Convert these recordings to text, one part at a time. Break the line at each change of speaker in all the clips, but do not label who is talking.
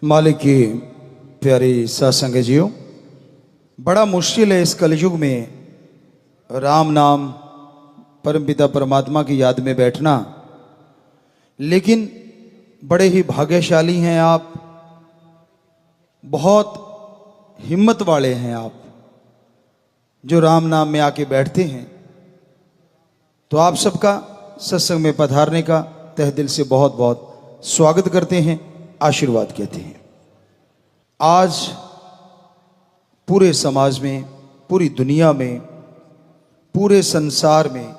मालिक की प्यारी सत्संग जियो, बड़ा मुश्किल है इस कलयुग में राम नाम परमपिता परमात्मा की याद में बैठना। लेकिन बड़े ही भाग्यशाली हैं आप, बहुत हिम्मत वाले हैं आप जो राम नाम में आके बैठते हैं। तो आप सबका सत्संग में पधारने का तहे दिल से बहुत बहुत स्वागत करते हैं, आशीर्वाद कहते हैं। आज पूरे समाज में, पूरी दुनिया में, पूरे संसार में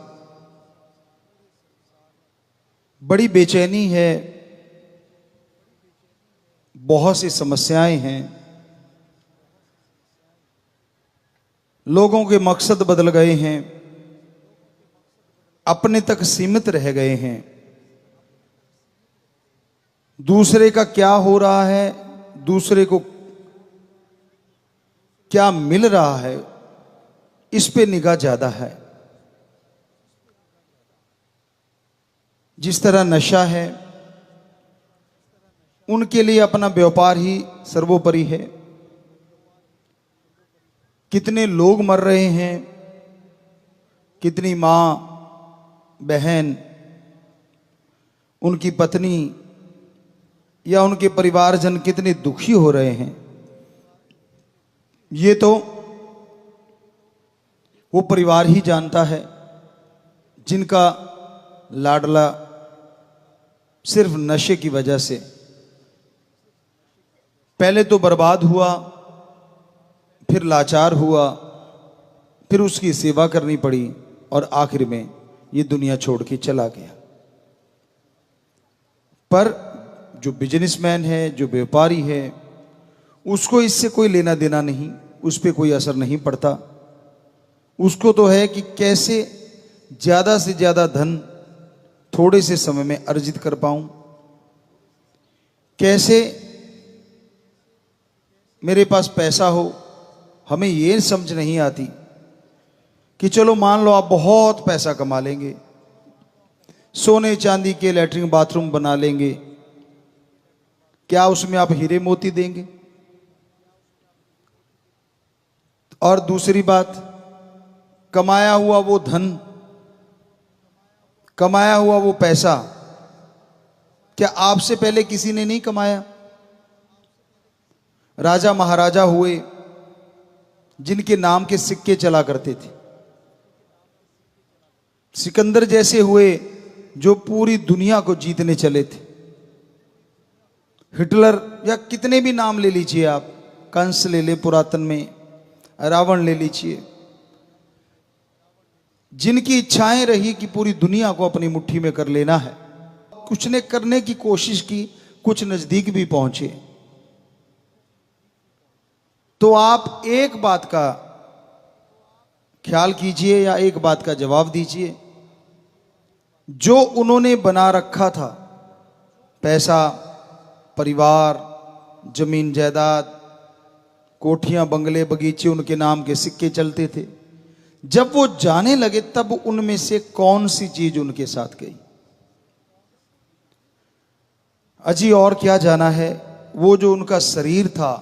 बड़ी बेचैनी है, बहुत सी समस्याएं हैं, लोगों के मकसद बदल गए हैं, अपने तक सीमित रह गए हैं। दूसरे का क्या हो रहा है, दूसरे को क्या मिल रहा है, इस पे निगाह ज्यादा है। जिस तरह नशा है, उनके लिए अपना व्यापार ही सर्वोपरि है। कितने लोग मर रहे हैं, कितनी मां बहन, उनकी पत्नी या उनके परिवारजन कितने दुखी हो रहे हैं। ये तो वो परिवार ही जानता है जिनका लाडला सिर्फ नशे की वजह से पहले तो बर्बाद हुआ, फिर लाचार हुआ, फिर उसकी सेवा करनी पड़ी और आखिर में ये दुनिया छोड़ के चला गया। पर जो बिजनेसमैन है, जो व्यापारी है, उसको इससे कोई लेना देना नहीं, उस पर कोई असर नहीं पड़ता। उसको तो है कि कैसे ज्यादा से ज्यादा धन थोड़े से समय में अर्जित कर पाऊं, कैसे मेरे पास पैसा हो। हमें ये समझ नहीं आती कि चलो मान लो आप बहुत पैसा कमा लेंगे, सोने चांदी के लैट्रिन बाथरूम बना लेंगे, क्या उसमें आप हीरे मोती देंगे? और दूसरी बात, कमाया हुआ वो धन, कमाया हुआ वो पैसा, क्या आपसे पहले किसी ने नहीं कमाया? राजा महाराजा हुए जिनके नाम के सिक्के चला करते थे, सिकंदर जैसे हुए जो पूरी दुनिया को जीतने चले थे, हिटलर या कितने भी नाम ले लीजिए आप, कंस ले ले पुरातन में, रावण ले लीजिए, जिनकी इच्छाएं रही कि पूरी दुनिया को अपनी मुट्ठी में कर लेना है। कुछ ने करने की कोशिश की, कुछ नजदीक भी पहुंचे। तो आप एक बात का ख्याल कीजिए या एक बात का जवाब दीजिए, जो उन्होंने बना रखा था, पैसा, परिवार, जमीन जायदाद, कोठियां, बंगले, बगीचे, उनके नाम के सिक्के चलते थे, जब वो जाने लगे तब उनमें से कौन सी चीज उनके साथ गई? अजी और क्या जाना है, वो जो उनका शरीर था,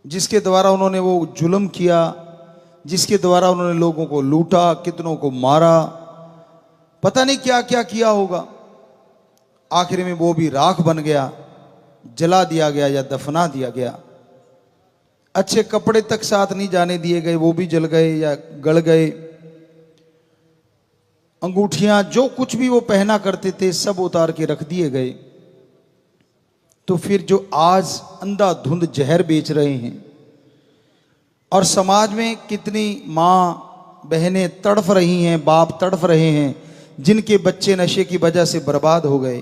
जिसके द्वारा उन्होंने वो जुल्म किया, जिसके द्वारा उन्होंने लोगों को लूटा, कितनों को मारा, पता नहीं क्या क्या किया होगा। आखिर में वो भी राख बन गया, जला दिया गया या दफना दिया गया। अच्छे कपड़े तक साथ नहीं जाने दिए गए, वो भी जल गए या गल गए। अंगूठियां, जो कुछ भी वो पहना करते थे, सब उतार के रख दिए गए। तो फिर जो आज अंधाधुंध जहर बेच रहे हैं, और समाज में कितनी मां बहनें तड़फ रही हैं, बाप तड़फ रहे हैं, जिनके बच्चे नशे की वजह से बर्बाद हो गए,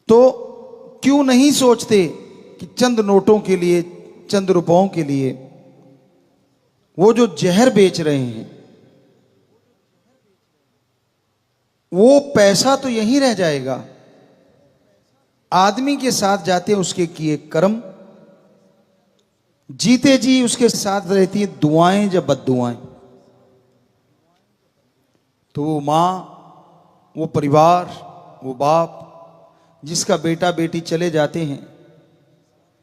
तो क्यों नहीं सोचते कि चंद नोटों के लिए, चंद रुपयों के लिए वो जो जहर बेच रहे हैं, वो पैसा तो यहीं रह जाएगा। आदमी के साथ जाते उसके किए कर्म, जीते जी उसके साथ रहती हैं दुआएं या बद्दुआएं। तो वो मां, वो परिवार, वो बाप जिसका बेटा बेटी चले जाते हैं,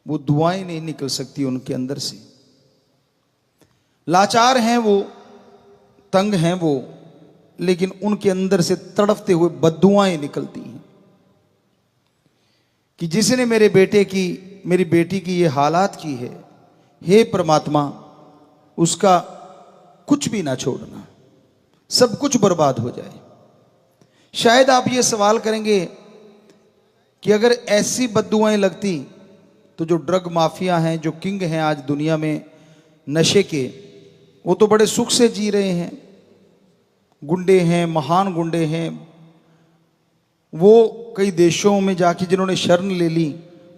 वो दुआएं नहीं निकल सकती उनके अंदर से। लाचार हैं वो, तंग हैं वो, लेकिन उनके अंदर से तड़पते हुए बद्दुआएं निकलती हैं कि जिसने मेरे बेटे की, मेरी बेटी की ये हालात की है, हे परमात्मा उसका कुछ भी ना छोड़ना, सब कुछ बर्बाद हो जाए। शायद आप ये सवाल करेंगे कि अगर ऐसी बद्दुआएं लगती तो जो ड्रग माफिया हैं, जो किंग हैं आज दुनिया में नशे के, वो तो बड़े सुख से जी रहे हैं। गुंडे हैं, महान गुंडे हैं, वो कई देशों में जाके जिन्होंने शरण ले ली,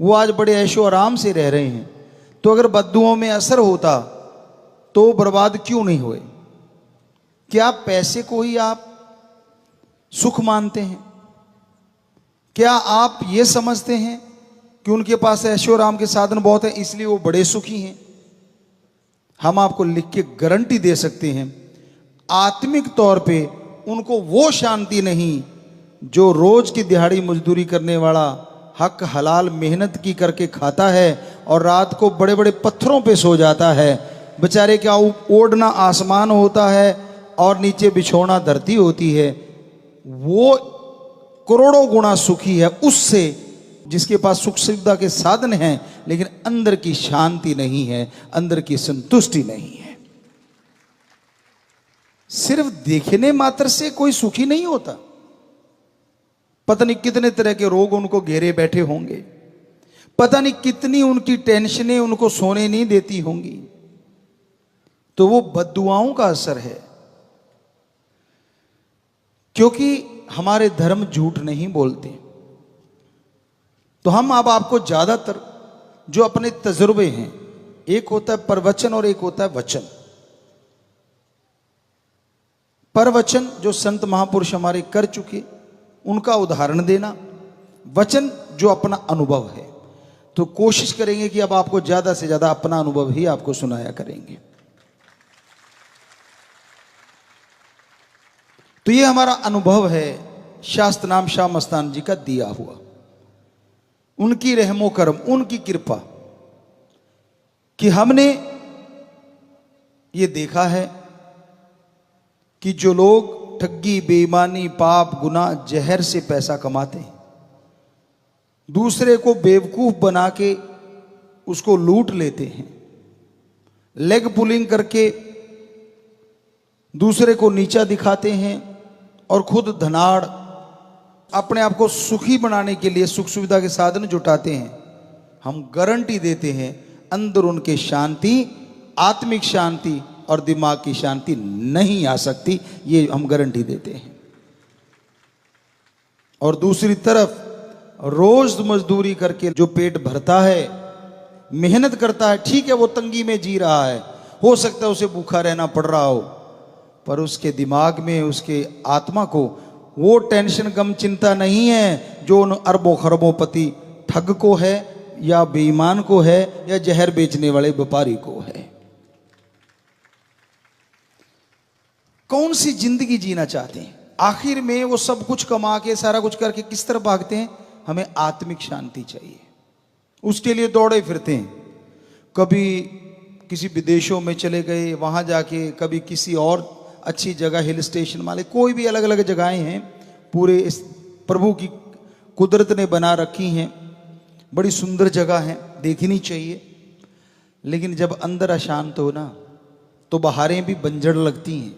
वो आज बड़े ऐशो आराम से रह रहे हैं। तो अगर बद्दुआओं में असर होता तो बर्बाद क्यों नहीं हुए? क्या पैसे को ही आप सुख मानते हैं? क्या आप ये समझते हैं कि उनके पास ऐशो आराम के साधन बहुत हैं इसलिए वो बड़े सुखी हैं? हम आपको लिख के गारंटी दे सकते हैं, आत्मिक तौर पे उनको वो शांति नहीं जो रोज की दिहाड़ी मजदूरी करने वाला हक हलाल मेहनत की करके खाता है और रात को बड़े बड़े पत्थरों पे सो जाता है। बेचारे क्या ओढ़ना आसमान होता है और नीचे बिछोना धरती होती है। वो करोड़ों गुना सुखी है उससे जिसके पास सुख सुविधा के साधन हैं लेकिन अंदर की शांति नहीं है, अंदर की संतुष्टि नहीं है। सिर्फ देखने मात्र से कोई सुखी नहीं होता। पता नहीं कितने तरह के रोग उनको घेरे बैठे होंगे, पता नहीं कितनी उनकी टेंशनें उनको सोने नहीं देती होंगी। तो वो बद्दुआओं का असर है, क्योंकि हमारे धर्म झूठ नहीं बोलते। तो हम अब आपको ज्यादातर जो अपने तजुर्बे हैं, एक होता है प्रवचन और एक होता है वचन। प्रवचन जो संत महापुरुष हमारे कर चुके उनका उदाहरण देना, वचन जो अपना अनुभव है। तो कोशिश करेंगे कि अब आपको ज्यादा से ज्यादा अपना अनुभव ही आपको सुनाया करेंगे। तो ये हमारा अनुभव है शास्त्र नाम शाह मस्तान जी का दिया हुआ, उनकी रहमो करम, उनकी कृपा कि हमने ये देखा है कि जो लोग ठगी, बेईमानी, पाप, गुनाह, जहर से पैसा कमाते हैं, दूसरे को बेवकूफ बना के उसको लूट लेते हैं, लेग पुलिंग करके दूसरे को नीचा दिखाते हैं और खुद धनाड़ अपने आप को सुखी बनाने के लिए सुख सुविधा के साधन जुटाते हैं, हम गारंटी देते हैं अंदर उनके शांति, आत्मिक शांति और दिमाग की शांति नहीं आ सकती। ये हम गारंटी देते हैं। और दूसरी तरफ रोज मजदूरी करके जो पेट भरता है, मेहनत करता है, ठीक है वो तंगी में जी रहा है, हो सकता है उसे भूखा रहना पड़ रहा हो, पर उसके दिमाग में, उसके आत्मा को वो टेंशन गम चिंता नहीं है जो उन अरबों खरबों पति ठग को है या बेईमान को है या जहर बेचने वाले व्यापारी को है। कौन सी जिंदगी जीना चाहते हैं? आखिर में वो सब कुछ कमा के सारा कुछ करके किस तरह भागते हैं? हमें आत्मिक शांति चाहिए, उसके लिए दौड़े फिरते हैं। कभी किसी विदेशों में चले गए, वहां जाके, कभी किसी और अच्छी जगह, हिल स्टेशन वाले, कोई भी अलग अलग जगहें हैं, पूरे इस प्रभु की कुदरत ने बना रखी हैं, बड़ी सुंदर जगह है, देखनी चाहिए। लेकिन जब अंदर अशांत हो ना तो बहारें भी बंजर लगती हैं,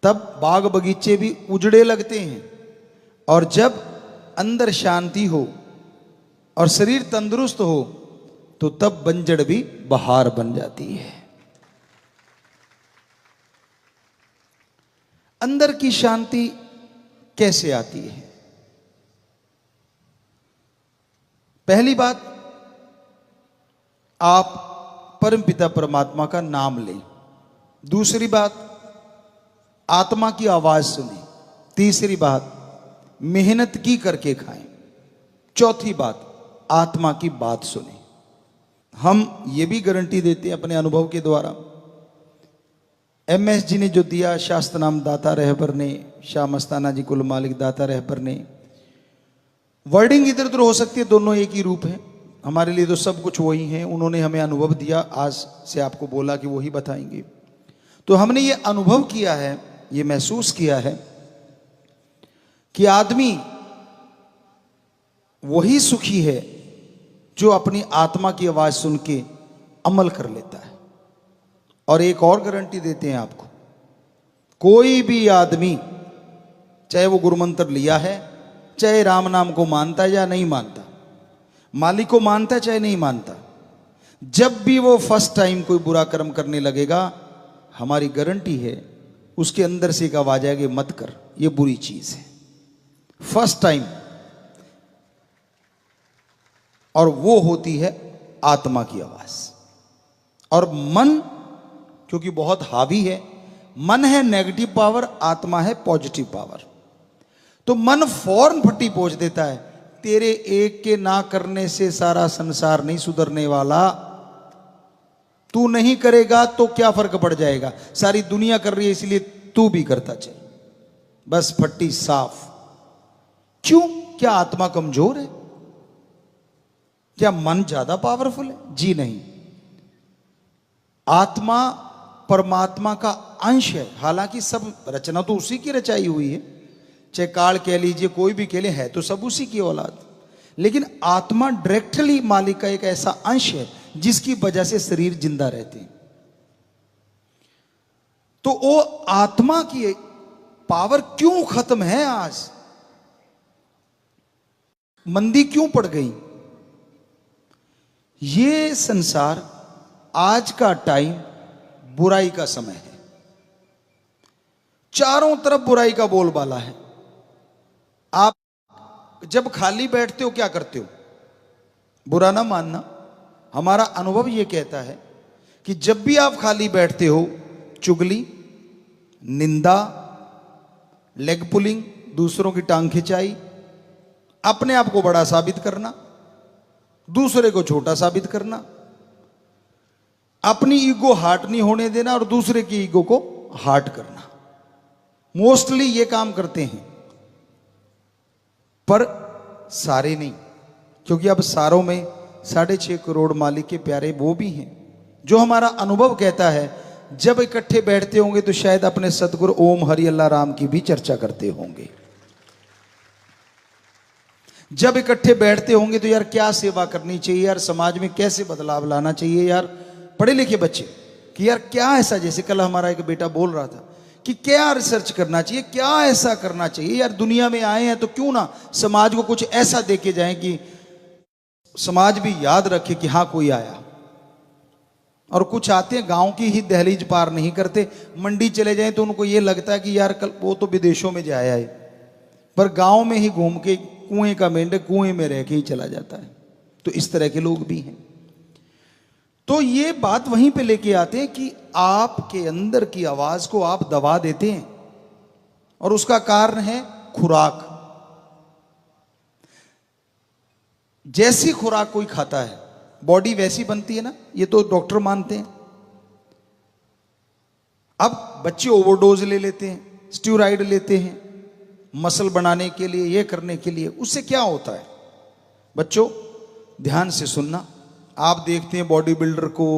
तब बाग बगीचे भी उजड़े लगते हैं। और जब अंदर शांति हो और शरीर तंदुरुस्त हो तो तब बंजर भी बहार बन जाती है। अंदर की शांति कैसे आती है? पहली बात, आप परमपिता परमात्मा का नाम लें। दूसरी बात, आत्मा की आवाज सुने। तीसरी बात, मेहनत की करके खाएं। चौथी बात, आत्मा की बात सुने। हम ये भी गारंटी देते हैं अपने अनुभव के द्वारा, MS जी ने जो दिया, शास्त्र नाम दाता रहबर ने, शाह मस्ताना जी कुल मालिक दाता रहबर ने, वर्डिंग इधर उधर हो सकती है, दोनों एक ही रूप है। हमारे लिए तो सब कुछ वही है। उन्होंने हमें अनुभव दिया, आज से आपको बोला कि वही बताएंगे। तो हमने ये अनुभव किया है, ये महसूस किया है कि आदमी वही सुखी है जो अपनी आत्मा की आवाज सुन के अमल कर लेता है। और एक और गारंटी देते हैं आपको, कोई भी आदमी चाहे वो गुरु मंत्र लिया है, चाहे राम नाम को मानता है या नहीं मानता, मालिक को मानता है चाहे नहीं मानता, जब भी वो फर्स्ट टाइम कोई बुरा कर्म करने लगेगा, हमारी गारंटी है उसके अंदर से एक आवाज आएगी, मत कर, ये बुरी चीज है। First time. और वो होती है आत्मा की आवाज। और मन क्योंकि बहुत हावी है, मन है नेगेटिव पावर, आत्मा है पॉजिटिव पावर। तो मन फौरन फट्टी पहुंच देता है, तेरे एक के ना करने से सारा संसार नहीं सुधरने वाला, तू नहीं करेगा तो क्या फर्क पड़ जाएगा, सारी दुनिया कर रही है इसलिए तू भी करता चल, बस फट्टी साफ। क्यों? क्या आत्मा कमजोर है? क्या मन ज्यादा पावरफुल है? जी नहीं। आत्मा परमात्मा का अंश है। हालांकि सब रचना तो उसी की रचाई हुई है, चाहे काल कह लीजिए, कोई भी कह ले, है तो सब उसी की औलाद। लेकिन आत्मा डायरेक्टली मालिक का एक ऐसा अंश है जिसकी वजह से शरीर जिंदा रहते हैं। तो वो आत्मा की पावर क्यों खत्म है? आज मंदी क्यों पड़ गई? ये संसार, आज का टाइम बुराई का समय है। चारों तरफ बुराई का बोलबाला है। आप जब खाली बैठते हो क्या करते हो? बुरा ना मानना, हमारा अनुभव यह कहता है कि जब भी आप खाली बैठते हो, चुगली, निंदा, लेग पुलिंग, दूसरों की टांग खिंचाई, अपने आप को बड़ा साबित करना, दूसरे को छोटा साबित करना, अपनी ईगो हार्ट नहीं होने देना और दूसरे की ईगो को हार्ट करना, मोस्टली ये काम करते हैं। पर सारे नहीं, क्योंकि अब सारों में 6.5 करोड़ मालिक के प्यारे वो भी हैं जो हमारा अनुभव कहता है जब इकट्ठे बैठते होंगे तो शायद अपने सतगुरु ओम हरि अल्लाह राम की भी चर्चा करते होंगे। जब इकट्ठे बैठते होंगे तो यार क्या सेवा करनी चाहिए, यार समाज में कैसे बदलाव लाना चाहिए, यार पढ़े लिखे बच्चे कि यार क्या ऐसा, जैसे कल हमारा एक बेटा बोल रहा था कि क्या रिसर्च करना चाहिए, क्या ऐसा करना चाहिए, यार दुनिया में आए हैं तो क्यों ना समाज को कुछ ऐसा देके जाएं कि समाज भी याद रखे कि हाँ कोई आया। और कुछ आते हैं गांव की ही दहलीज पार नहीं करते, मंडी चले जाएं तो उनको ये लगता है कि यार कल वो तो विदेशों में जाया है, पर गांव में ही घूम के कुएं का मेंढक कुएं में रह के ही चला जाता है। तो इस तरह के लोग भी हैं। तो ये बात वहीं पे लेके आते हैं कि आपके अंदर की आवाज को आप दबा देते हैं और उसका कारण है खुराक। जैसी खुराक कोई खाता है बॉडी वैसी बनती है ना, ये तो डॉक्टर मानते हैं। अब बच्चे ओवरडोज ले लेते हैं, स्टीरॉइड लेते हैं मसल बनाने के लिए, ये करने के लिए। उससे क्या होता है? बच्चों ध्यान से सुनना। आप देखते हैं बॉडी बिल्डर को,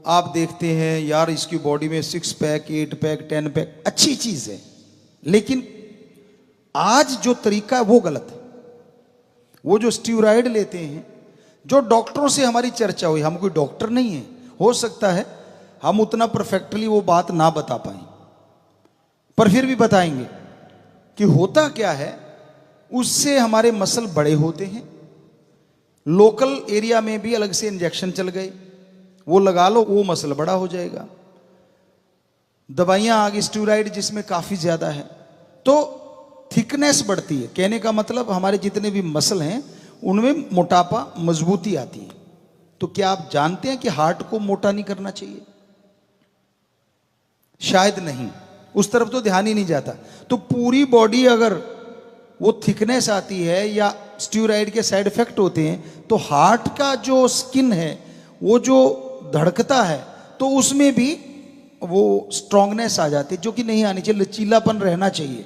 आप देखते हैं यार इसकी बॉडी में 6 पैक 8 पैक 10 पैक, अच्छी चीज है, लेकिन आज जो तरीका है वो गलत है। वो जो स्टीरॉइड लेते हैं, जो डॉक्टरों से हमारी चर्चा हुई, हम कोई डॉक्टर नहीं है, हो सकता है हम उतना परफेक्टली वो बात ना बता पाए, पर फिर भी बताएंगे कि होता क्या है। उससे हमारे मसल बड़े होते हैं। लोकल एरिया में भी अलग से इंजेक्शन चल गए, वो लगा लो, वो मसल बड़ा हो जाएगा। दवाइयां आ गई स्टीरॉइड जिसमें काफी ज्यादा है, तो थिकनेस बढ़ती है। कहने का मतलब हमारे जितने भी मसल हैं उनमें मोटापा, मजबूती आती है। तो क्या आप जानते हैं कि हार्ट को मोटा नहीं करना चाहिए? शायद नहीं, उस तरफ तो ध्यान ही नहीं जाता। तो पूरी बॉडी अगर वो थिकनेस आती है या स्टीरॉइड के साइड इफेक्ट होते हैं, तो हार्ट का जो स्किन है, वो जो धड़कता है, तो उसमें भी वो स्ट्रांगनेस आ जाती है, जो कि नहीं आनी चाहिए। लचीलापन रहना चाहिए,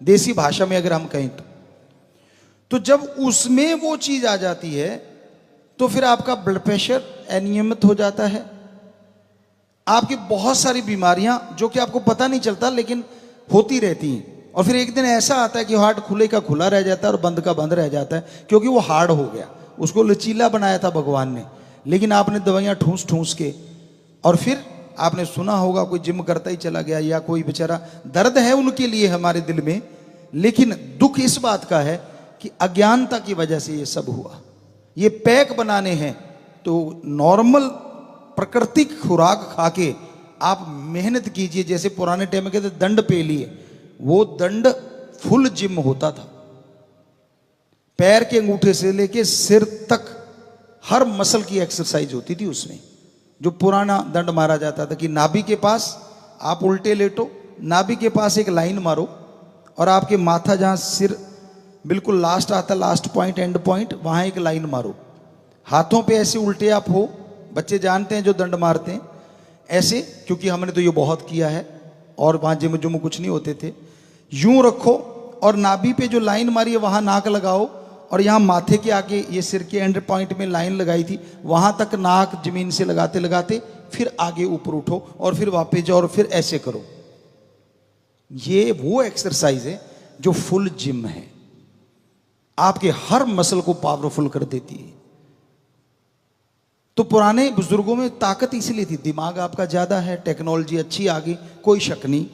देसी भाषा में अगर हम कहें तो। तो जब उसमें वो चीज आ जाती है तो फिर आपका ब्लड प्रेशर अनियमित हो जाता है, आपकी बहुत सारी बीमारियां जो कि आपको पता नहीं चलता लेकिन होती रहती हैं। और फिर एक दिन ऐसा आता है कि हार्ट खुले का खुला रह जाता है और बंद का बंद रह जाता है, क्योंकि वो हार्ड हो गया। उसको लचीला बनाया था भगवान ने, लेकिन आपने दवाइयां ठूस ठूस के। और फिर आपने सुना होगा कोई जिम करता ही चला गया, या कोई बेचारा, दर्द है उनके लिए हमारे दिल में, लेकिन दुख इस बात का है कि अज्ञानता की वजह से ये सब हुआ। ये पैक बनाने हैं, तो नॉर्मल प्राकृतिक खुराक खा के आप मेहनत कीजिए। जैसे पुराने टाइम में कहते दंड पे लिए, वो दंड फुल जिम होता था। पैर के अंगूठे से लेके सिर तक हर मसल की एक्सरसाइज होती थी उसमें। जो पुराना दंड मारा जाता था कि नाभि के पास आप उल्टे लेटो, नाभि के पास एक लाइन मारो और आपके माथा जहां सिर बिल्कुल लास्ट आता, लास्ट पॉइंट, एंड पॉइंट, वहां एक लाइन मारो। हाथों पे ऐसे उल्टे आप हो, बच्चे जानते हैं जो दंड मारते हैं ऐसे, क्योंकि हमने तो ये बहुत किया है। और वहां जिम जुम कुछ नहीं होते थे। यूं रखो और नाभि पे जो लाइन मारी है वहां नाक लगाओ, और यहां माथे के आगे ये सिर के एंड पॉइंट में लाइन लगाई थी, वहां तक नाक जमीन से लगाते लगाते फिर आगे ऊपर उठो और फिर वापस जाओ और फिर ऐसे करो। ये वो एक्सरसाइज है जो फुल जिम है, आपके हर मसल को पावरफुल कर देती है। तो पुराने बुजुर्गों में ताकत इसलिए थी, दिमाग आपका ज्यादा है, टेक्नोलॉजी अच्छी आ गई, कोई शक नहीं,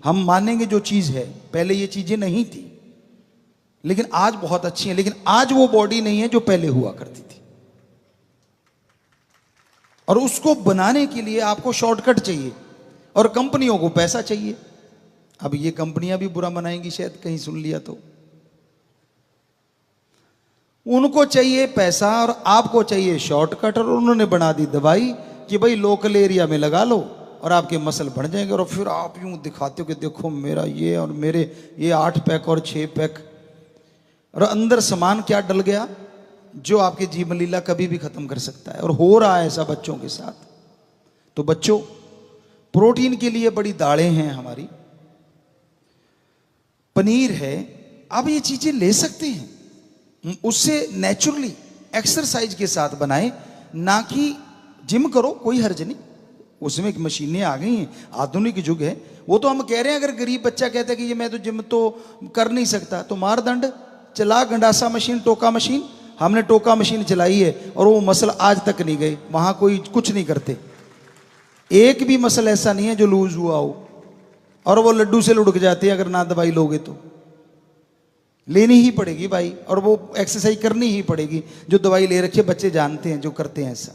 हम मानेंगे जो चीज है। पहले ये चीजें नहीं थी, लेकिन आज बहुत अच्छी है। लेकिन आज वो बॉडी नहीं है जो पहले हुआ करती थी, और उसको बनाने के लिए आपको शॉर्टकट चाहिए और कंपनियों को पैसा चाहिए। अब ये कंपनियां भी बुरा मनाएंगी शायद, कहीं सुन लिया तो। उनको चाहिए पैसा और आपको चाहिए शॉर्टकट, और उन्होंने बना दी दवाई कि भाई लोकल एरिया में लगा लो और आपके मसल बढ़ जाएंगे। और फिर आप यूं दिखाते हो कि देखो मेरा ये और मेरे ये 8 पैक और 6 पैक, और अंदर सामान क्या डल गया जो आपके जीवन लीला कभी भी खत्म कर सकता है। और हो रहा है ऐसा बच्चों के साथ। तो बच्चों, प्रोटीन के लिए बड़ी दालें हैं हमारी, पनीर है, आप ये चीजें ले सकते हैं। उससे नेचुरली एक्सरसाइज के साथ बनाएं, ना कि जिम करो, कोई हर्ज नहीं। उसमें एक मशीनें आ गई हैं, आधुनिक युग है। वो तो हम कह रहे हैं, अगर गरीब बच्चा कहता है कि ये मैं तो जिम तो कर नहीं सकता, तो मार दंड, चला गंडासा मशीन, टोका मशीन। हमने टोका मशीन चलाई है और वो मसल आज तक नहीं गए, वहां कोई कुछ नहीं करते। एक भी मसल ऐसा नहीं है जो लूज हुआ हो, और वो लड्डू से लुढ़क जाते हैं अगर ना दवाई लोगे तो। लेनी ही पड़ेगी भाई, और वो एक्सरसाइज करनी ही पड़ेगी। जो दवाई ले रखी है बच्चे जानते हैं, जो करते हैं ऐसा।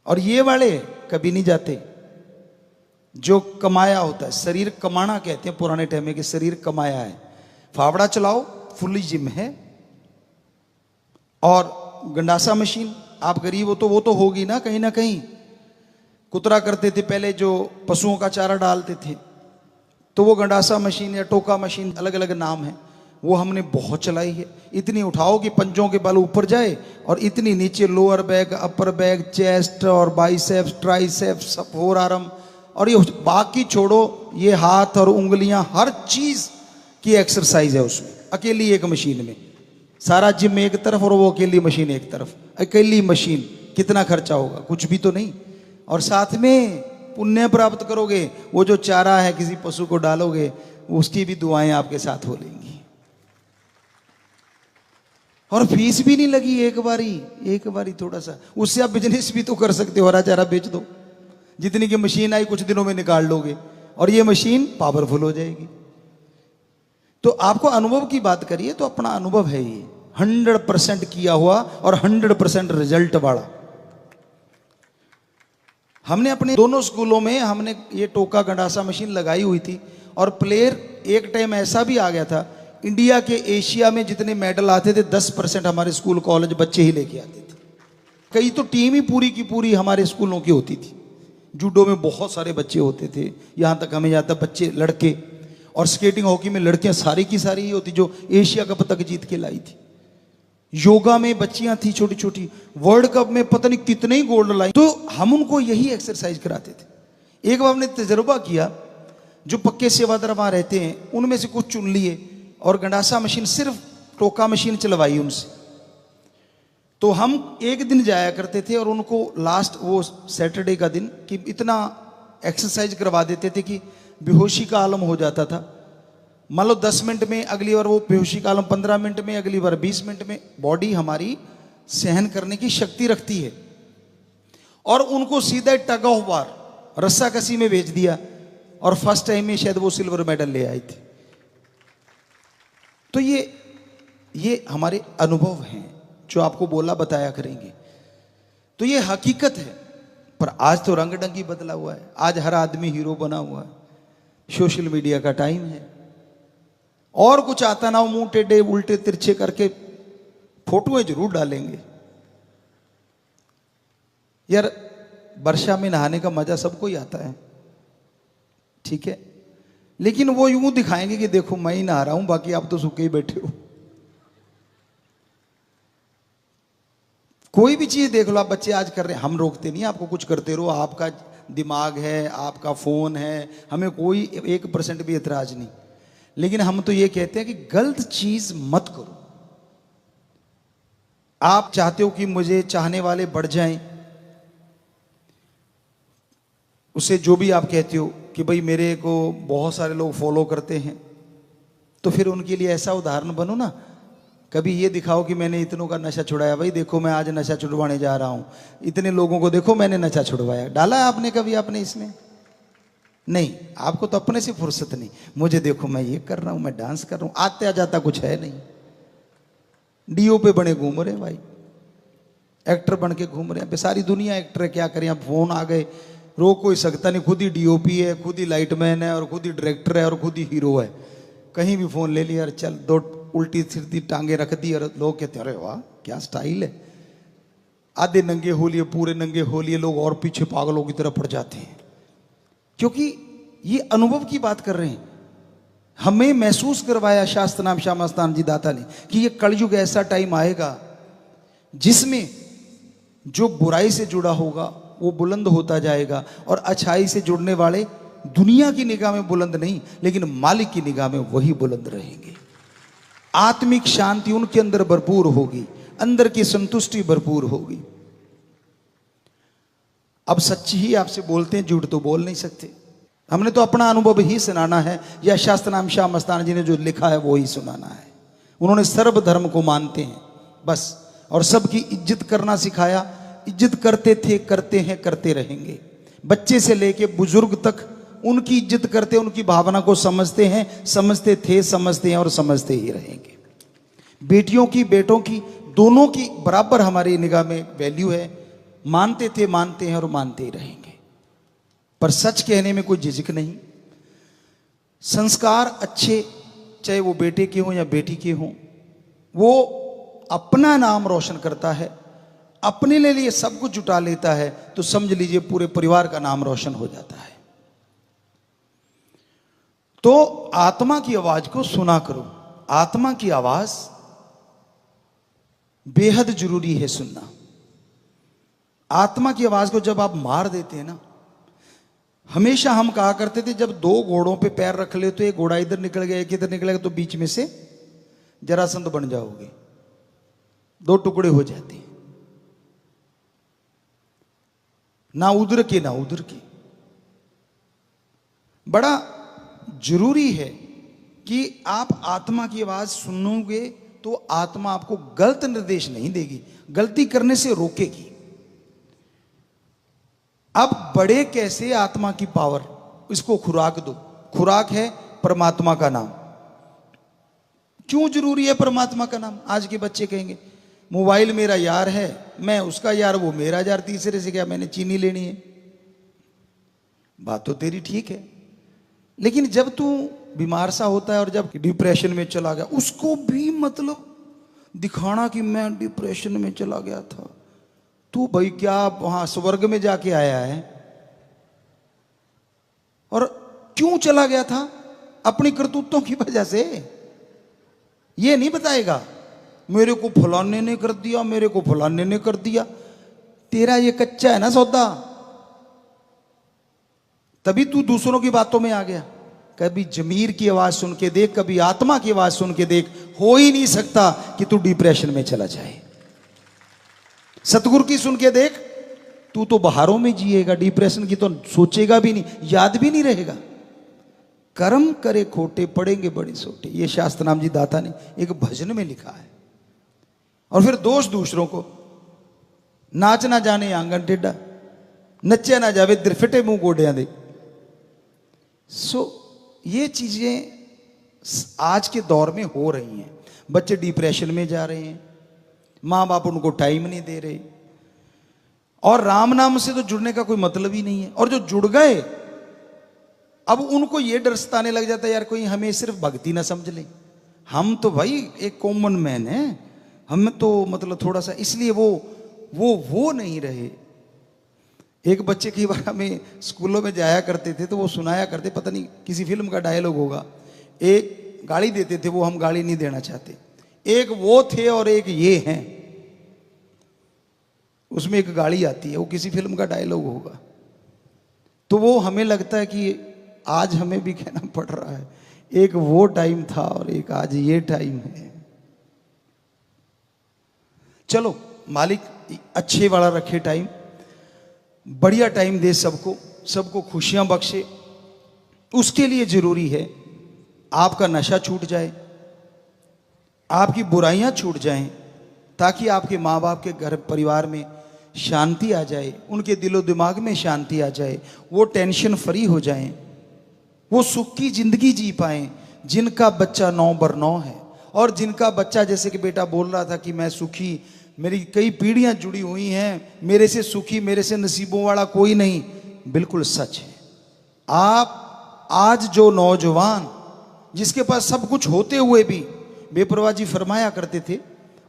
और ये वाले कभी नहीं जाते, जो कमाया होता है। शरीर कमाना कहते हैं पुराने टाइम में, कि शरीर कमाया है। फावड़ा चलाओ, फुल्ली जिम है। और गंडासा मशीन, आप गरीब हो तो वो तो होगी ना कहीं ना कहीं। कुतरा करते थे पहले, जो पशुओं का चारा डालते थे, तो वो गंडासा मशीन या टोका मशीन, अलग अलग नाम है, वो हमने बहुत चलाई है। इतनी उठाओ कि पंजों के बल ऊपर जाए, और इतनी नीचे lower back, upper back, chest और बाइसेप्स, ट्राइसेप्स, फोर आर्म, और ये बाकी छोड़ो, ये हाथ और उंगलियां, हर चीज की एक्सरसाइज है उसमें, अकेली एक मशीन में। सारा जिम एक तरफ और वो अकेली मशीन एक तरफ। अकेली मशीन, कितना खर्चा होगा? कुछ भी तो नहीं। और साथ में पुण्य प्राप्त करोगे। वो जो चारा है किसी पशु को डालोगे, उसकी भी दुआएं आपके साथ हो लेंगी। और फीस भी नहीं लगी, एक बारी थोड़ा सा, उससे आप बिजनेस भी तो कर सकते हो। हरा चारा बेच दो, जितनी की मशीन आई कुछ दिनों में निकाल लोगे, और ये मशीन पावरफुल हो जाएगी। तो आपको अनुभव की बात करिए तो अपना अनुभव है ये, 100% किया हुआ और 100% रिजल्ट वाला। हमने अपने दोनों स्कूलों में हमने ये टोका गंडासा मशीन लगाई हुई थी। और प्लेयर, एक टाइम ऐसा भी आ गया था, इंडिया के एशिया में जितने मेडल आते थे 10% हमारे स्कूल कॉलेज बच्चे ही लेके आते थे। कई तो टीम ही पूरी की पूरी हमारे स्कूलों की होती थी। जूडो में बहुत सारे बच्चे होते थे, यहाँ तक हमें जाता बच्चे लड़के। और स्केटिंग हॉकी में लड़कियां सारी की सारी ही होती जो एशिया कप तक जीत के लाई थी। योगा में बच्चियां थी छोटी छोटी, वर्ल्ड कप में पता नहीं कितने ही गोल्ड लाई। तो हम उनको यही एक्सरसाइज कराते थे। एक बार हमने तजुर्बा किया, जो पक्के सेवादार वहां रहते हैं उनमें से कुछ चुन लिए, और गंडासा मशीन सिर्फ टोका मशीन चलवाई उनसे। तो हम एक दिन जाया करते थे और उनको लास्ट वो सैटरडे का दिन कि इतना एक्सरसाइज करवा देते थे कि बेहोशी का आलम हो जाता था। मान लो 10 मिनट में, अगली बार वो बेहोशी का आलम 15 मिनट में, अगली बार 20 मिनट में। बॉडी हमारी सहन करने की शक्ति रखती है। और उनको सीधा टग ऑफ वार, रस्साकसी में भेज दिया और फर्स्ट टाइम में शायद वो सिल्वर मेडल ले आई थी। तो ये हमारे अनुभव हैं जो आपको बोला बताया करेंगे। तो ये हकीकत है। पर आज तो रंग ढंग ही बदला हुआ है। आज हर आदमी हीरो बना हुआ है। सोशल मीडिया का टाइम है। और कुछ आता ना हो, मुंह टेढ़े उल्टे तिरछे करके फोटोएं जरूर डालेंगे। यार वर्षा में नहाने का मजा सबको ही आता है, ठीक है, लेकिन वो यूं दिखाएंगे कि देखो मैं ही नहा रहा हूं, बाकी आप तो सूखे ही बैठे हो। कोई भी चीज देख लो आप, बच्चे आज कर रहे हैं, हम रोकते नहीं, आपको कुछ करते रहो, आपका दिमाग है, आपका फोन है, हमें कोई 1% भी एतराज नहीं। लेकिन हम तो ये कहते हैं कि गलत चीज मत करो। आप चाहते हो कि मुझे चाहने वाले बढ़ जाएं, उसे जो भी आप कहते हो कि भाई मेरे को बहुत सारे लोग फॉलो करते हैं, तो फिर उनके लिए ऐसा उदाहरण बनो ना। कभी ये दिखाओ कि मैंने इतनों का नशा छुड़ाया, भाई देखो मैं आज नशा छुड़वाने जा रहा हूं, इतने लोगों को देखो मैंने नशा छुड़वाया। डाला है आपने कभी आपने इसमें? नहीं, आपको तो अपने से फुर्सत नहीं। मुझे देखो मैं ये कर रहा हूं, मैं डांस कर रहा हूं, आते आ जाता कुछ है नहीं। डीओ पे बने घूम रहे भाई, एक्टर बन के घूम रहे हैं। सारी दुनिया एक्टर है, क्या करें, अब फोन आ गए, रोक कोई सकता नहीं। खुद ही डीओपी है, खुद ही लाइटमैन है, और खुद ही डायरेक्टर है, और खुद ही हीरो है। कहीं भी फोन ले लिया और चल, दो उल्टी सीधी टांगे रख दी और लोग कहते अरे वाह क्या स्टाइल है। आधे नंगे हो लिए, पूरे नंगे हो लिए, लोग और पीछे पागलों की तरह पड़ जाते हैं, क्योंकि ये अनुभव की बात कर रहे हैं। हमें महसूस करवाया शास्त्र नाम श्याम मस्तान जी दाता ने कि ये कलयुग ऐसा टाइम आएगा जिसमें जो बुराई से जुड़ा होगा वो बुलंद होता जाएगा, और अच्छाई से जुड़ने वाले दुनिया की निगाह में बुलंद नहीं, लेकिन मालिक की निगाह में वही बुलंद रहेंगे। आत्मिक शांति उनके अंदर भरपूर होगी, अंदर की संतुष्टि भरपूर होगी। अब सच्ची ही आपसे बोलते हैं, झूठ तो बोल नहीं सकते। हमने तो अपना अनुभव ही सुनाना है, या शास्त्र नाम श्याम मस्तान जी ने जो लिखा है वो ही सुनाना है। उन्होंने सर्व धर्म को मानते हैं बस, और सबकी इज्जत करना सिखाया। इज्जत करते थे, करते हैं, करते रहेंगे। बच्चे से लेके बुजुर्ग तक उनकी इज्जत करते, उनकी भावना को समझते हैं, समझते थे, समझते हैं और समझते ही रहेंगे। बेटियों की, बेटों की, दोनों की बराबर हमारी निगाह में वैल्यू है। मानते थे, मानते हैं और मानते ही रहेंगे। पर सच कहने में कोई झिझक नहीं। संस्कार अच्छे, चाहे वो बेटे के हों या बेटी के हों, वो अपना नाम रोशन करता है, अपने लिए सब कुछ जुटा लेता है, तो समझ लीजिए पूरे परिवार का नाम रोशन हो जाता है। तो आत्मा की आवाज को सुना करो। आत्मा की आवाज बेहद जरूरी है सुनना। आत्मा की आवाज को जब आप मार देते हैं ना, हमेशा हम कहा करते थे जब दो घोड़ों पे पैर रख ले तो एक घोड़ा इधर निकल गया, एक इधर निकलेगा, तो बीच में से जरासंध बन जाओगे, दो टुकड़े हो जाते हैं, ना उधर के ना उधर के। बड़ा जरूरी है कि आप आत्मा की आवाज सुनोगे तो आत्मा आपको गलत निर्देश नहीं देगी, गलती करने से रोकेगी। अब बड़े कैसे आत्मा की पावर, इसको खुराक दो। खुराक है परमात्मा का नाम। क्यों जरूरी है परमात्मा का नाम? आज के बच्चे कहेंगे मोबाइल मेरा यार है, मैं उसका यार, वो मेरा यार, तीसरे से क्या मैंने चीनी लेनी है। बात तो तेरी ठीक है, लेकिन जब तू बीमार सा होता है और जब डिप्रेशन में चला गया, उसको भी मतलब दिखाना कि मैं डिप्रेशन में चला गया था। तू भाई क्या वहां स्वर्ग में जाके आया है? और क्यों चला गया था? अपनी करतूतों की वजह से। ये नहीं बताएगा मेरे को फलाने ने कर दिया, मेरे को फलाने ने कर दिया। तेरा ये कच्चा है ना सौदा, तभी तू दूसरों की बातों में आ गया। कभी जमीर की आवाज सुन के देख, कभी आत्मा की आवाज सुन के देख। हो ही नहीं सकता कि तू डिप्रेशन में चला जाए। सतगुरु की सुन के देख, तू तो बहारों में जिएगा, डिप्रेशन की तो सोचेगा भी नहीं, याद भी नहीं रहेगा। कर्म करे खोटे पड़ेंगे बड़े सोटे, ये शास्त्र नाम जी दाता ने एक भजन में लिखा है। और फिर दोष दूसरों को, नाच ना जाने आंगन टेढ़ा, नच्चा ना जावे दिरफटे मुंह गोडियां दे। ये चीजें आज के दौर में हो रही हैं। बच्चे डिप्रेशन में जा रहे हैं, माँ बाप उनको टाइम नहीं दे रहे, और राम नाम से तो जुड़ने का कोई मतलब ही नहीं है। और जो जुड़ गए, अब उनको ये डर सताने लग जाता है, यार कोई हमें सिर्फ भक्ति ना समझ ले, हम तो भाई एक कॉमन मैन है, हम तो मतलब थोड़ा सा, इसलिए वो नहीं रहे। एक बच्चे कई बार हमें स्कूलों में जाया करते थे तो वो सुनाया करते, पता नहीं किसी फिल्म का डायलॉग होगा, एक गाड़ी देते थे, वो हम गाड़ी नहीं देना चाहते, एक वो थे और एक ये हैं, उसमें एक गाड़ी आती है, वो किसी फिल्म का डायलॉग होगा। तो वो हमें लगता है कि आज हमें भी कहना पड़ रहा है, एक वो टाइम था और एक आज ये टाइम है। चलो मालिक अच्छे वाला रखे टाइम, बढ़िया टाइम दे सबको, सबको खुशियां बख्शे। उसके लिए जरूरी है आपका नशा छूट जाए, आपकी बुराइयां छूट जाएं, ताकि आपके माँ बाप के घर परिवार में शांति आ जाए, उनके दिलो दिमाग में शांति आ जाए, वो टेंशन फ्री हो जाएं, वो सुख की जिंदगी जी पाएं। जिनका बच्चा 9/9 है, और जिनका बच्चा, जैसे कि बेटा बोल रहा था कि मैं सुखी, मेरी कई पीढ़ियां जुड़ी हुई हैं, मेरे से सुखी, मेरे से नसीबों वाला कोई नहीं, बिल्कुल सच है। आप आज जो नौजवान जिसके पास सब कुछ होते हुए भी बेपरवाह जी फरमाया करते थे,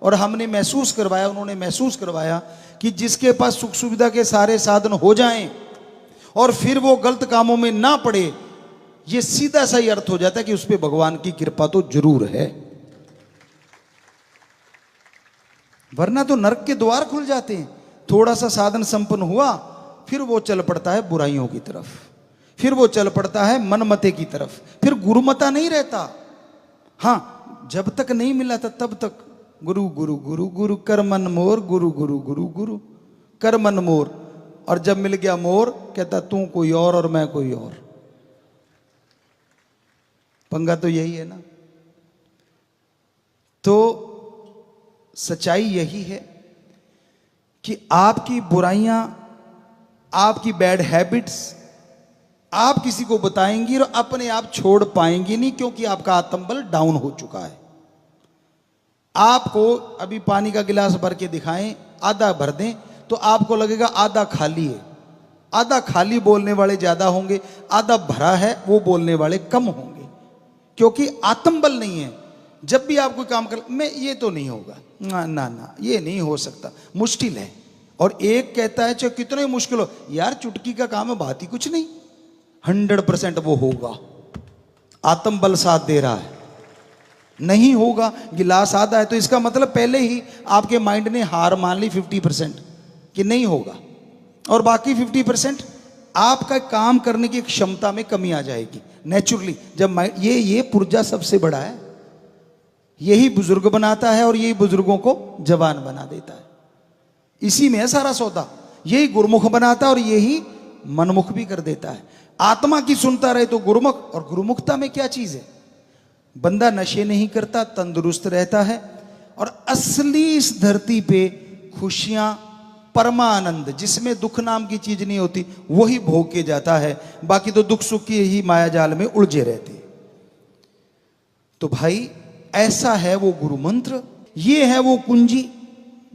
और हमने महसूस करवाया, उन्होंने महसूस करवाया कि जिसके पास सुख सुविधा के सारे साधन हो जाएं और फिर वो गलत कामों में ना पड़े, ये सीधा सा ही अर्थ हो जाता है कि उस पर भगवान की कृपा तो जरूर है, वरना तो नरक के द्वार खुल जाते हैं। थोड़ा सा साधन संपन्न हुआ, फिर वो चल पड़ता है बुराइयों की तरफ, फिर वो चल पड़ता है मनमते की तरफ, फिर गुरुमता नहीं रहता। हाँ, जब तक नहीं मिला था तब तक गुरु गुरु गुरु गुरु कर मन मोर, गुरु गुरु गुरु गुरु कर मन मोर, और जब मिल गया मोर कहता तू कोई और मैं कोई और। पंगा तो यही है ना। तो सच्चाई यही है कि आपकी बुराइयां, आपकी बैड हैबिट्स आप किसी को बताएंगी और अपने आप छोड़ पाएंगी नहीं, क्योंकि आपका आत्मबल डाउन हो चुका है। आपको अभी पानी का गिलास भर के दिखाएं, आधा भर दें तो आपको लगेगा आधा खाली है। आधा खाली बोलने वाले ज्यादा होंगे, आधा भरा है वो बोलने वाले कम होंगे, क्योंकि आत्मबल नहीं है। जब भी आप कोई काम कर, मैं ये तो नहीं होगा, ना ना ना ये नहीं हो सकता, मुश्किल है। और एक कहता है चाहे कितना ही मुश्किल हो, यार चुटकी का काम है, बात ही कुछ नहीं, 100% वो होगा। आत्मबल साथ दे रहा है, नहीं होगा, गिलास आधा है, तो इसका मतलब पहले ही आपके माइंड ने हार मान ली 50% कि नहीं होगा, और बाकी 50% आपका काम करने की क्षमता में कमी आ जाएगी नेचुरली। जब माइंड ये पुर्जा सबसे बड़ा है, यही बुजुर्ग बनाता है और यही बुजुर्गों को जवान बना देता है। इसी में है सारा सौदा, यही गुरुमुख बनाता है और यही मनमुख भी कर देता है। आत्मा की सुनता रहे तो गुरुमुख, और गुरुमुखता में क्या चीज है? बंदा नशे नहीं करता, तंदुरुस्त रहता है, और असली इस धरती पे खुशियां, परमानंद, जिसमें दुख नाम की चीज नहीं होती, वही भोग के जाता है। बाकी तो दुख सुख की ही माया जाल में उलझे रहते। तो भाई ऐसा है वो गुरु मंत्र, ये है वो कुंजी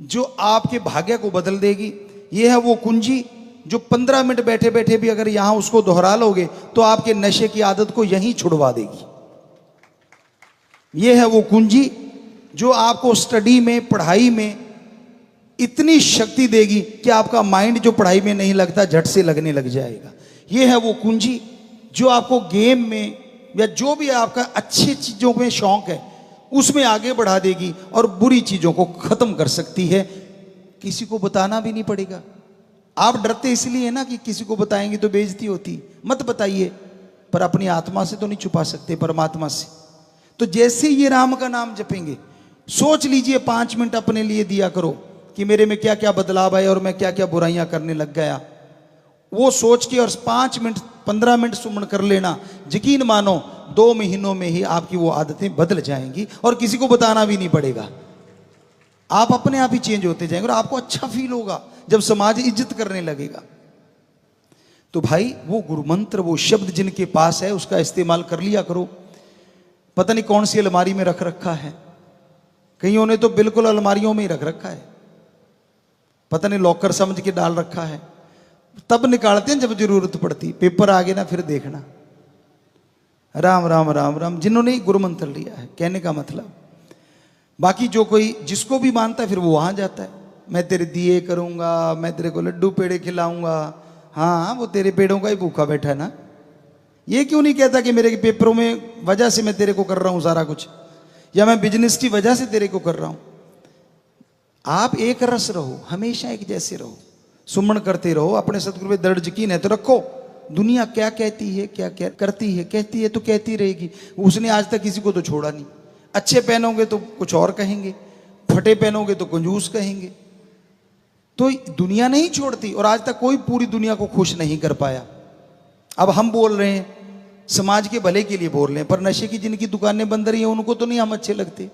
जो आपके भाग्य को बदल देगी। ये है वो कुंजी जो 15 मिनट बैठे बैठे भी अगर यहां उसको दोहरा लोगे तो आपके नशे की आदत को यहीं छुड़वा देगी। ये है वो कुंजी जो आपको स्टडी में, पढ़ाई में इतनी शक्ति देगी कि आपका माइंड जो पढ़ाई में नहीं लगता झट से लगने लग जाएगा। ये है वो कुंजी जो आपको गेम में या जो भी आपका अच्छी चीजों में शौक है उसमें आगे बढ़ा देगी और बुरी चीजों को खत्म कर सकती है। किसी को बताना भी नहीं पड़ेगा। आप डरते इसलिए ना कि किसी को बताएंगे तो बेइज्जती होती, मत बताइए। पर अपनी आत्मा से तो नहीं छुपा सकते, परमात्मा से। तो जैसे ये राम का नाम जपेंगे, सोच लीजिए 5 मिनट अपने लिए दिया करो कि मेरे में क्या क्या बदलाव आए और मैं क्या क्या बुराइयां करने लग गया। वो सोच के और 5 मिनट 15 मिनट सुमन कर लेना, यकीन मानो 2 महीनों में ही आपकी वो आदतें बदल जाएंगी और किसी को बताना भी नहीं पड़ेगा। आप अपने आप ही चेंज होते जाएंगे और आपको अच्छा फील होगा जब समाज इज्जत करने लगेगा। तो भाई वो गुरु मंत्र, वो शब्द जिनके पास है उसका इस्तेमाल कर लिया करो। पता नहीं कौन सी अलमारी में रख रखा है, कईयों ने तो बिल्कुल अलमारियों में ही रख रखा है, पता नहीं लॉकर समझ के डाल रखा है, तब निकालते हैं जब जरूरत पड़ती। पेपर आ गए ना फिर देखना। राम राम राम राम, जिन्होंने गुरु मंत्र लिया है, कहने का मतलब। बाकी जो कोई जिसको भी मानता है फिर वो वहां जाता है, मैं तेरे दिए करूंगा, मैं तेरे को लड्डू पेड़े खिलाऊंगा। हाँ, वो तेरे पेड़ों का ही भूखा बैठा है ना। ये क्यों नहीं कहता कि मेरे पेपरों में वजह से मैं तेरे को कर रहा हूं सारा कुछ, या मैं बिजनेस की वजह से तेरे को कर रहा हूं। आप एक रस रहो, हमेशा एक जैसे रहो, सुमन करते रहो, अपने सतगुरु पे दृढ़ यकीन है तो रखो। दुनिया क्या कहती है, क्या क्या करती है, कहती है तो कहती रहेगी। उसने आज तक किसी को तो छोड़ा नहीं। अच्छे पहनोगे तो कुछ और कहेंगे, फटे पहनोगे तो कंजूस कहेंगे। तो दुनिया नहीं छोड़ती, और आज तक कोई पूरी दुनिया को खुश नहीं कर पाया। अब हम बोल रहे हैं समाज के भले के लिए बोल रहे हैं, पर नशे की जिनकी दुकानें बंद रही हैं उनको तो नहीं हम अच्छे लगते।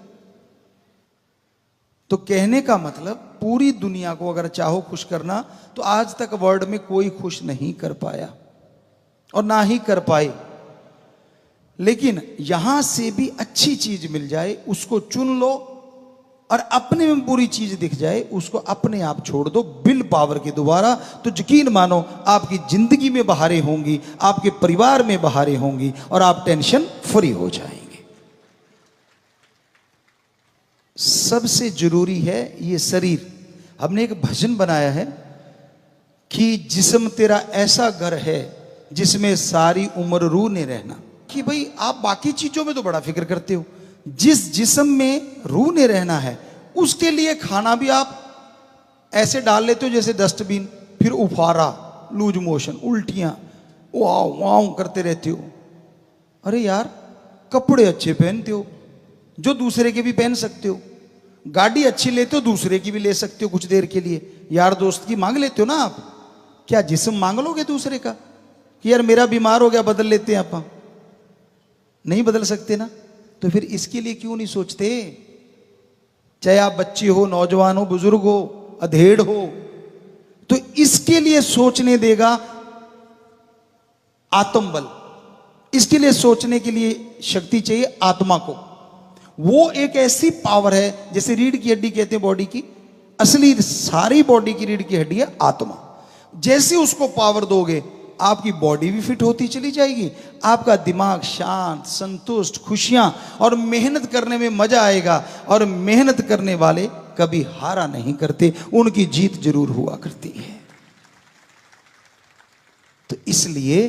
तो कहने का मतलब पूरी दुनिया को अगर चाहो खुश करना तो आज तक वर्ल्ड में कोई खुश नहीं कर पाया और ना ही कर पाए। लेकिन यहां से भी अच्छी चीज मिल जाए उसको चुन लो, और अपने में बुरी चीज दिख जाए उसको अपने आप छोड़ दो विल पावर के द्वारा। तो यकीन मानो आपकी जिंदगी में बहारें होंगी, आपके परिवार में बहारें होंगी और आप टेंशन फ्री हो जाएंगे। सबसे जरूरी है ये शरीर। हमने एक भजन बनाया है कि जिस्म तेरा ऐसा घर है जिसमें सारी उम्र रूह ने रहना। कि भाई आप बाकी चीजों में तो बड़ा फिक्र करते हो, जिस जिस्म में रूह ने रहना है उसके लिए खाना भी आप ऐसे डाल लेते हो जैसे डस्टबिन, फिर उफारा, लूज मोशन, उल्टियां, वाव वाव करते रहते हो। अरे यार, कपड़े अच्छे पहनते हो जो दूसरे के भी पहन सकते हो, गाड़ी अच्छी लेते हो दूसरे की भी ले सकते हो कुछ देर के लिए, यार दोस्त की मांग लेते हो ना आप। क्या जिस्म मांग लोगे दूसरे का कि यार मेरा बीमार हो गया बदल लेते हैं आप? नहीं बदल सकते ना। तो फिर इसके लिए क्यों नहीं सोचते? चाहे आप बच्चे हो, नौजवान हो, बुजुर्ग हो, अधेड़ हो, तो इसके लिए सोचने देगा आत्मबल। इसके लिए सोचने के लिए शक्ति चाहिए आत्मा को। वो एक ऐसी पावर है जैसे रीढ़ की हड्डी कहते हैं बॉडी की, असली सारी बॉडी की रीढ़ की हड्डी है आत्मा। जैसे उसको पावर दोगे आपकी बॉडी भी फिट होती चली जाएगी, आपका दिमाग शांत, संतुष्ट, खुशियां और मेहनत करने में मजा आएगा। और मेहनत करने वाले कभी हारा नहीं करते, उनकी जीत जरूर हुआ करती है। तो इसलिए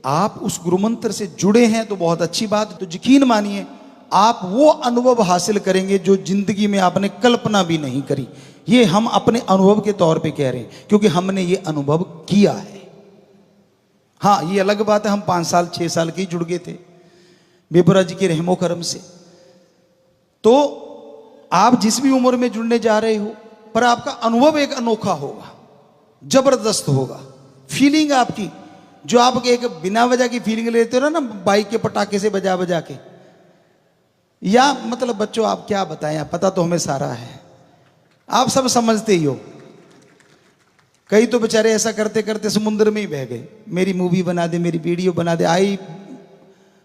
आप उस गुरु मंत्र से जुड़े हैं तो बहुत अच्छी बात। तो यकीन मानिए आप वो अनुभव हासिल करेंगे जो जिंदगी में आपने कल्पना भी नहीं करी। ये हम अपने अनुभव के तौर पे कह रहे हैं क्योंकि हमने ये अनुभव किया है। हाँ, ये अलग बात है हम 5 साल 6 साल के जुड़ गए थे बेपुरा जी के रहमो करम से। तो आप जिस भी उम्र में जुड़ने जा रहे हो, पर आपका अनुभव एक अनोखा होगा, जबरदस्त होगा। फीलिंग आपकी जो आप एक बिना वजह की फीलिंग लेते हो ना बाइक के पटाखे से बजा बजा के, या मतलब बच्चों आप क्या बताएं, पता तो हमें सारा है, आप सब समझते ही हो। कई तो बेचारे ऐसा करते करते समुद्र में ही बह गए, मेरी मूवी बना दे, मेरी वीडियो बना दे। आई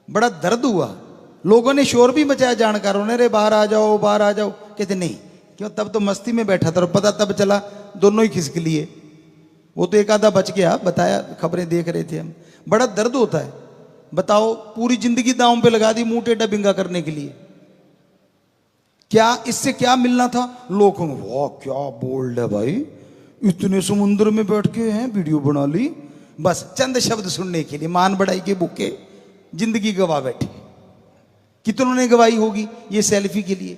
बड़ा दर्द हुआ, लोगों ने शोर भी मचाया, जानकारों ने, रे बाहर आ जाओ बाहर आ जाओ। कहते नहीं, क्यों, तब तो मस्ती में बैठा था और पता तब चला दोनों ही खिसक लिए। वो तो एक आधा बच गया, बताया, खबरें देख रहे थे हम। बड़ा दर्द होता है। बताओ, पूरी जिंदगी दांव पे लगा दी मुंह टेढ़ा बिंगा करने के लिए। क्या इससे क्या मिलना था? लोग वाह क्या बोल्ड है भाई, इतने समुद्र में बैठ के हैं वीडियो बना ली, बस चंद शब्द सुनने के लिए मान बढ़ाई के भूखे जिंदगी गवा बैठे। कितनों ने गवाई होगी ये सेल्फी के लिए?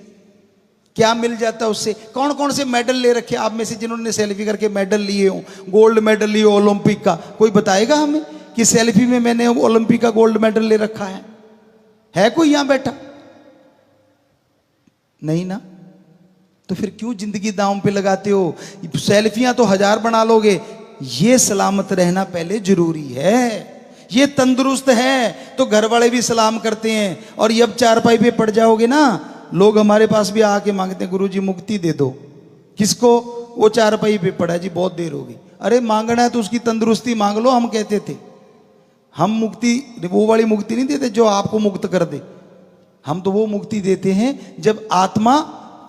क्या मिल जाता उससे? कौन कौन से मेडल ले रखे आप में से जिन्होंने सेल्फी करके मेडल लिए हो, गोल्ड मेडल लिए ओलंपिक का? कोई बताएगा हमें कि सेल्फी में मैंने ओलंपिक का गोल्ड मेडल ले रखा है कोई यहां बैठा? नहीं ना। तो फिर क्यों जिंदगी दांव पे लगाते हो? सेल्फियां तो 1000 बना लोगे, ये सलामत रहना पहले जरूरी है। ये तंदुरुस्त है तो घर वाले भी सलाम करते हैं। और ये अब चारपाई पे पड़ जाओगे ना, लोग हमारे पास भी आके मांगते हैं, गुरुजी मुक्ति दे दो। किसको? वो चारपाई पे पड़ा जी, बहुत देर हो गई। अरे मांगना है तो उसकी तंदुरुस्ती मांग लो। हम कहते थे हम मुक्ति, वो वाली मुक्ति नहीं देते जो आपको मुक्त कर दे। हम तो वो मुक्ति देते हैं जब आत्मा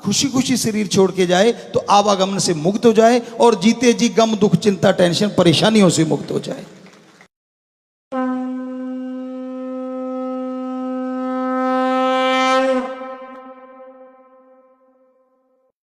खुशी खुशी शरीर छोड़ के जाए, तो आवागमन से मुक्त हो जाए और जीते जी गम दुख चिंता टेंशन परेशानियों से मुक्त हो जाए।